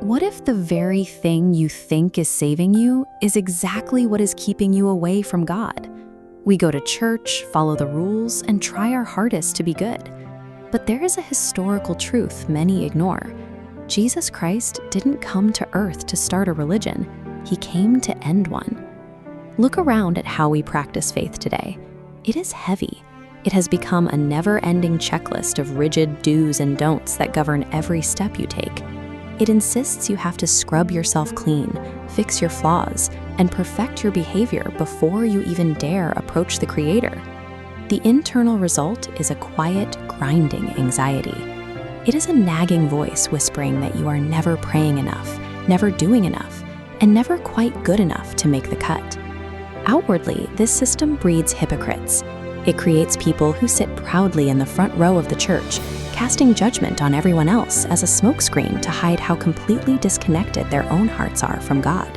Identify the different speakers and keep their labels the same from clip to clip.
Speaker 1: What if the very thing you think is saving you is exactly what is keeping you away from God? We go to church, follow the rules, and try our hardest to be good. But there is a historical truth many ignore. Jesus Christ didn't come to earth to start a religion. He came to end one. Look around at how we practice faith today. It is heavy. It has become a never-ending checklist of rigid do's and don'ts that govern every step you take. It insists you have to scrub yourself clean, fix your flaws, and perfect your behavior before you even dare approach the Creator. The internal result is a quiet, grinding anxiety. It is a nagging voice whispering that you are never praying enough, never doing enough, and never quite good enough to make the cut. Outwardly, this system breeds hypocrites. It creates people who sit proudly in the front row of the church, casting judgment on everyone else as a smokescreen to hide how completely disconnected their own hearts are from God.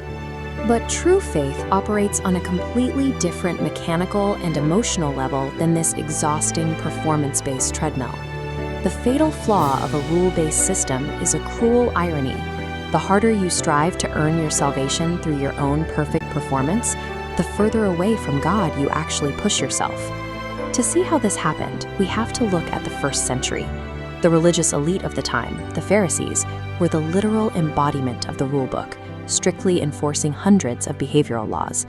Speaker 1: But true faith operates on a completely different mechanical and emotional level than this exhausting performance-based treadmill. The fatal flaw of a rule-based system is a cruel irony. The harder you strive to earn your salvation through your own perfect performance, the further away from God you actually push yourself. To see how this happened, we have to look at the first century. The religious elite of the time, the Pharisees, were the literal embodiment of the rulebook, strictly enforcing hundreds of behavioral laws.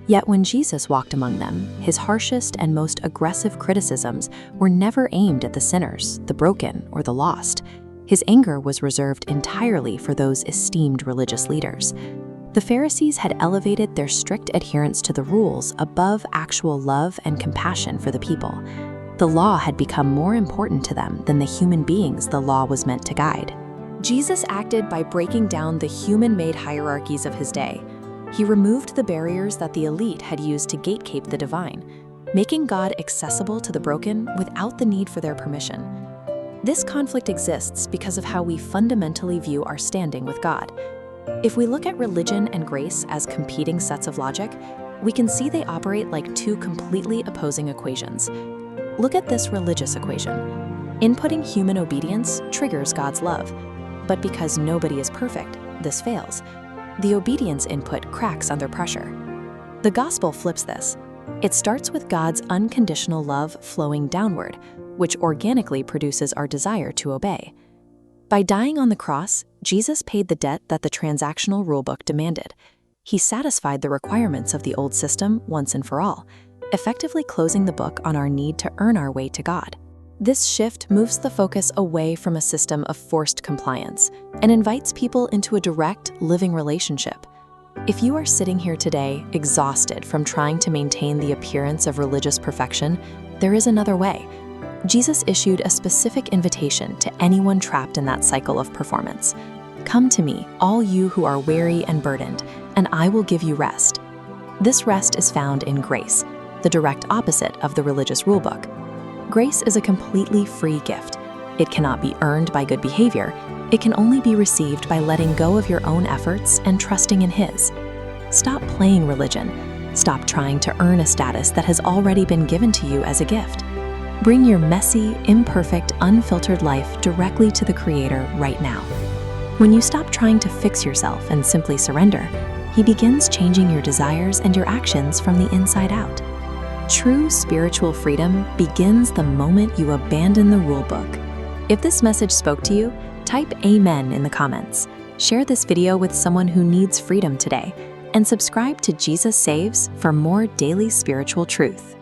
Speaker 1: Yet when Jesus walked among them, his harshest and most aggressive criticisms were never aimed at the sinners, the broken, or the lost. His anger was reserved entirely for those esteemed religious leaders. The Pharisees had elevated their strict adherence to the rules above actual love and compassion for the people. The law had become more important to them than the human beings the law was meant to guide. Jesus acted by breaking down the human-made hierarchies of his day. He removed the barriers that the elite had used to gatekeep the divine, making God accessible to the broken without the need for their permission. This conflict exists because of how we fundamentally view our standing with God. If we look at religion and grace as competing sets of logic, we can see they operate like two completely opposing equations. Look at this religious equation. Inputting human obedience triggers God's love, but because nobody is perfect, this fails. The obedience input cracks under pressure. The gospel flips this. It starts with God's unconditional love flowing downward, which organically produces our desire to obey. By dying on the cross, Jesus paid the debt that the transactional rulebook demanded. He satisfied the requirements of the old system once and for all, effectively closing the book on our need to earn our way to God. This shift moves the focus away from a system of forced compliance and invites people into a direct, living relationship. If you are sitting here today, exhausted from trying to maintain the appearance of religious perfection, there is another way. Jesus issued a specific invitation to anyone trapped in that cycle of performance. Come to me, all you who are weary and burdened, and I will give you rest. This rest is found in grace, the direct opposite of the religious rulebook. Grace is a completely free gift. It cannot be earned by good behavior. It can only be received by letting go of your own efforts and trusting in His. Stop playing religion. Stop trying to earn a status that has already been given to you as a gift. Bring your messy, imperfect, unfiltered life directly to the Creator right now. When you stop trying to fix yourself and simply surrender, He begins changing your desires and your actions from the inside out. True spiritual freedom begins the moment you abandon the rulebook. If this message spoke to you, type Amen in the comments. Share this video with someone who needs freedom today, and subscribe to Jesus Saves for more daily spiritual truth.